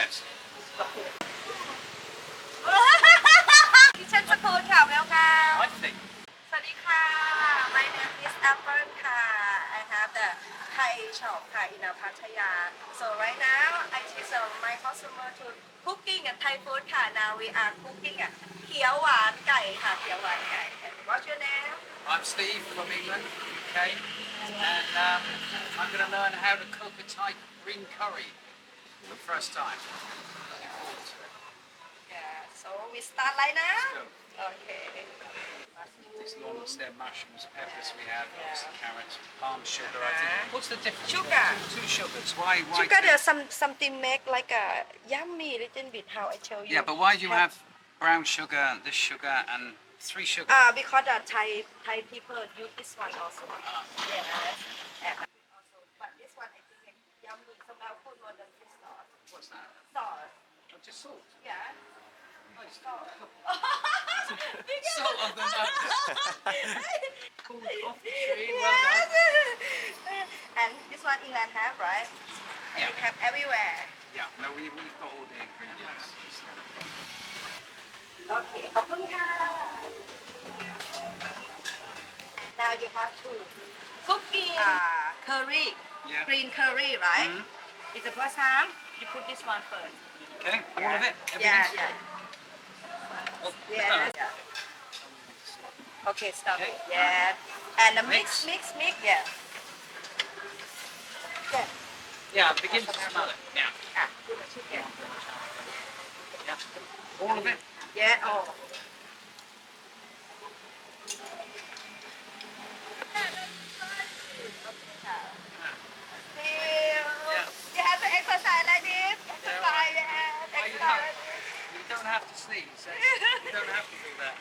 best. ดิฉันสกูลค่ะ welcome I think. สวัสดีค่ะ my name is Apple ค่ะ I have the Thai shop ค่ะ in Pattaya so right now I teach my customer to cooking a Thai food ค่ะ now we are cooking เขียวหวานไก่ค่ะเขียวหวานไก่ What's your name I'm Steve from England, UK, and I'm going to learn how to cook a Thai green curry for the first time. Looking forward to it. yeah so we start right now Let's go. okay These normal stem mushrooms, peppers we have, Yeah. obviously carrots, palm sugar. I think. What's the difference? Sugar. Two sugars. Why? Sugar two? there's something make like a yummy little bit how I tell you Yeah, but why do you have brown sugar, this sugar, and three sugar? Because the Thai people use this one also. Yes. And also, but this one I think is yummy. So now put more than this sauce. What's that? Sauce. Oh, just salt. Yeah. Nice. Sauce. Salt on the nose. Cool off the tree. Well Yes. done. And this one England have right? Yeah. You have everywhere. Yeah. No, we've got all the ingredients. Okay. ขอบคุณค่ะ Now you have to cooking curry. Yeah. Green curry, right? Mhm. It's the first time you put this one first. Okay. All of it. Yeah, Everything? yeah. Oh, Yes. Yeah. Okay, stop Okay. it. Yeah. And the mix, Mix. yeah. Yeah. Yeah, begin to smell it. Yeah. Do the chicken. Yeah. All of it. Yeah, oh. You have to exercise like this. Exercise, yeah. Why you Exercise. You don't have to sneeze. You don't have to do that.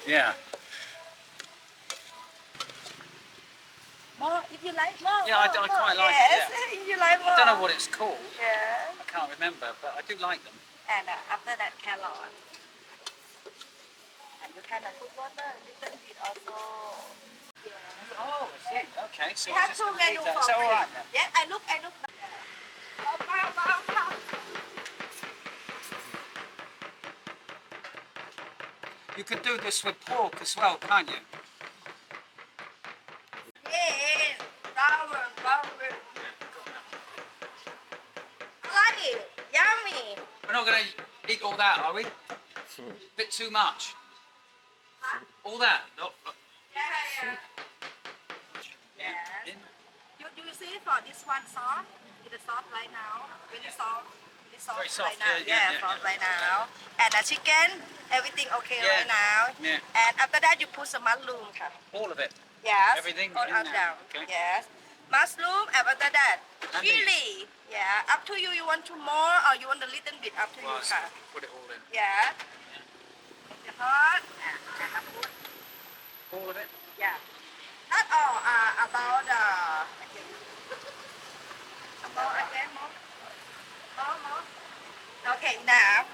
Yeah. More, if you like more. Yeah, I more, quite like it, yes, if you like more. I don't know what it's called. Yeah. I can't remember, but I do like them. And after that, carrot. And you can put water, little bit also. Yes. Oh, I see. Okay, so You we're have just two gonna leave menu that. for Is that all free. right then? Yeah, I look. You could do this with pork as well, can't you? Yes, flour. I like it. Yummy. We're not going to eat all that, are we? Bit too much. Huh? All that? No. Yeah. Yes. In. You see for this one soft, it's soft right now. Really soft. It's soft, Very soft, right now. yeah, soft right now. And the chicken, everything okay Yeah. right now. Yeah. And after that, you put some mushroom. All of it. Yes. Everything All in up there. down. Okay. Yes. Mushroom, and after that, And chili. Yeah. Up to you. You want to more or you want a little bit? Up to Well, you. Ka. put it all in. Yeah. The hot. And put. All of it? Yeah. Not all. About about again more. Okay, enough.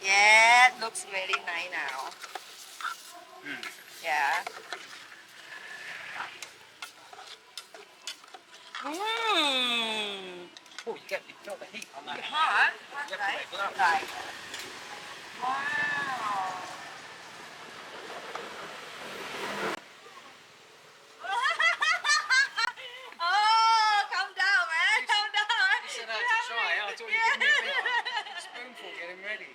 Yeah, looks very nice now. Yeah. Oh, you feel the heat on that. Hot, Yep, right? right, look. Right. Wow. Oh, calm down, man. Calm down. You said I had to try. I thought you gave me a big spoonful getting ready.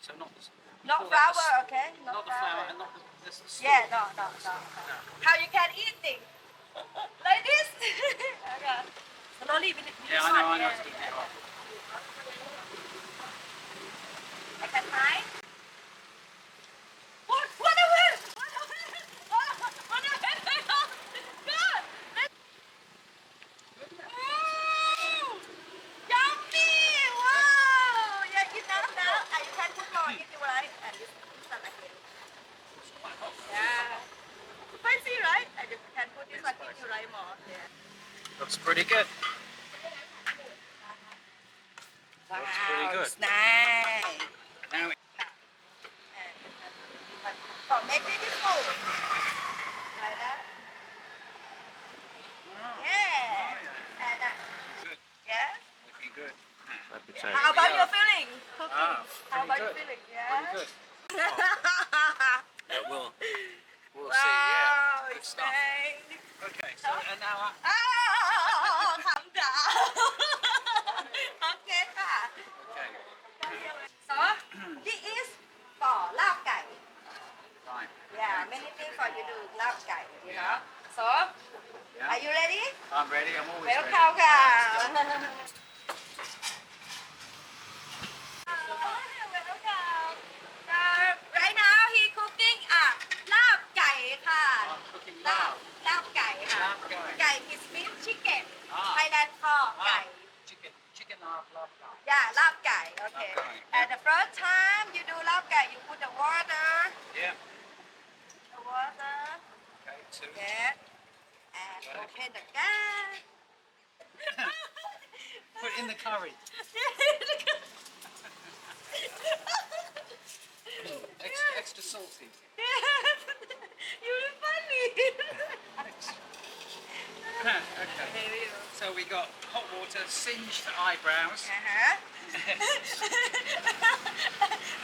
So not the Not call that flour, okay? not the flour and not the Yeah, no. How you can eat things like this? Okay. Slowly, Yeah, I know. Yeah. I can try. What a win! Yummy! Wow! Yeah, enough. You can put more if you like. And this one again. Yeah. Spicy, right? And you can put this one if you like more. Yeah. Looks pretty good. Wow, Looks pretty good. it's nice. Now So make it full. Like that. Yeah. How about your feeling? Ah, How pretty about your good. feeling? Pretty Yeah. good. Yeah, we'll see. Wow, Yeah, good it's stuff. nice. Okay, so and now Oh, calm down. Okay ค่ะ okay, So this is for ลาบไก่ fine. Yeah, many things for you to ลาบไก่ you know. So Yeah, are you ready? I'm ready. I'm always ready. Welcome ค่ะ Welcome. Right now he cooking ลาบไก่ค่ะ I'm cooking now. ลาบไก่ค่ะ ลาบไก่ ไก่ is meat chicken อ่า Thailand call ไก่ Chicken love guy. Yeah ลาบไก่ okay ลาบไก่ and the first time you do ลาบไก่ you put the water Yeah. the water Okay, two. yes and open the gas Put in the curry. Extra salty. You're funny Okay. So we got hot water, singe for eyebrows.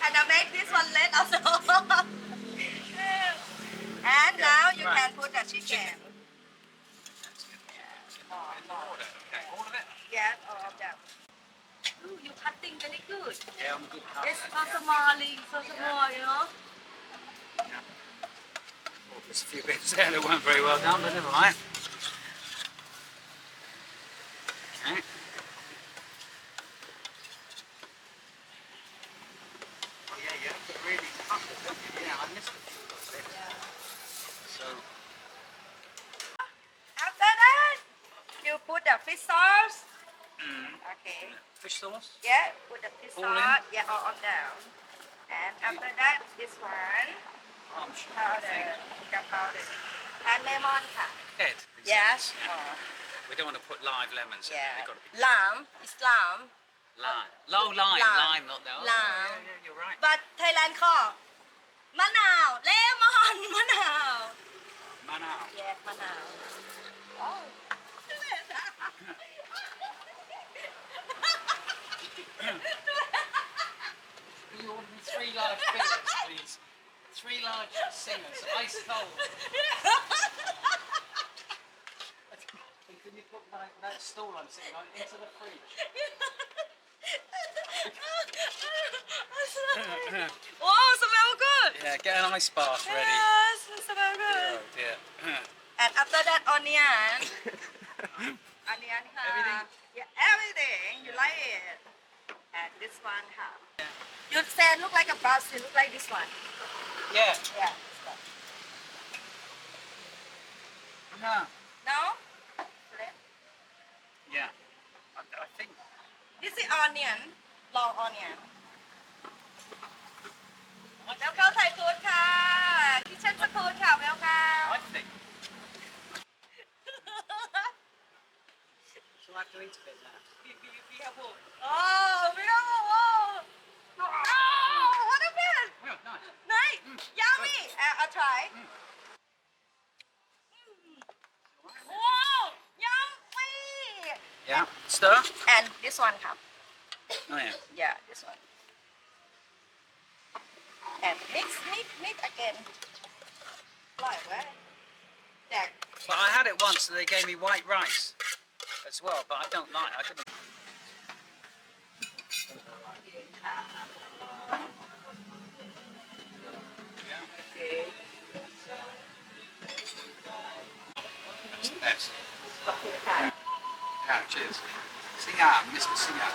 And I make this one red also. And now you right. can put the chicken. That's good. In the water. Okay, all of it. Yes, all of them. Ooh, you cutting very good. Yeah, I'm a good cutter. It's so small, you know. Oh, there's a few bits there that weren't very well done, but never mind. Okay. Oh yeah, you have to really cut it, don't you? Yeah, I missed a few bits. So, After that, you put the fish sauce. Okay. fish sauce. Yeah, put the fish All in? sauce. Yeah, all down. And after that, this one, I'm sure. powder, the powder. And lemon ค่ะ Head. Yes. We don't want to put live lemons in. Yeah. They've got to be Lamb is lamb. lime. Low lime. Lime. Lime, not the. Oh, Lime. yeah, you're right. But Thailand call มะนาว lemon มะนาว Manao. Yes มะนาว Oh. Can you order me 3 large beers, please? 3 large singers, ice cold. And can you put that stool I'm sitting on into the fridge? Oh, smell good. Yeah, get an ice bath ready. Yes, smell good. Oh dear. And after that, onion. Onion ค่ะ Everything? Yeah, everything. You like it. And this one ค่ะ You said look like a bus. You look like this one. Yeah. Yeah. This one. No. No? Yeah. I think. This is onion. Long onion. Welcome Thai food ค่ะ Kitchen food ค่ะ Welcome. I think. Shall I have to eat a bit now? Be careful. Oh, be careful. Oh, what a bit. Oh, nice. Nice. Yummy. I'll try. Wow, yummy. Yeah. Stir. And this one ครับ Oh yeah. Yeah, this one. And mix again. อร่อยเว้ยแจก But I had it once and they gave me white rice as well, but I don't like. I couldn't. Yes. Yeah, cheers. Singer, Mr. Singer.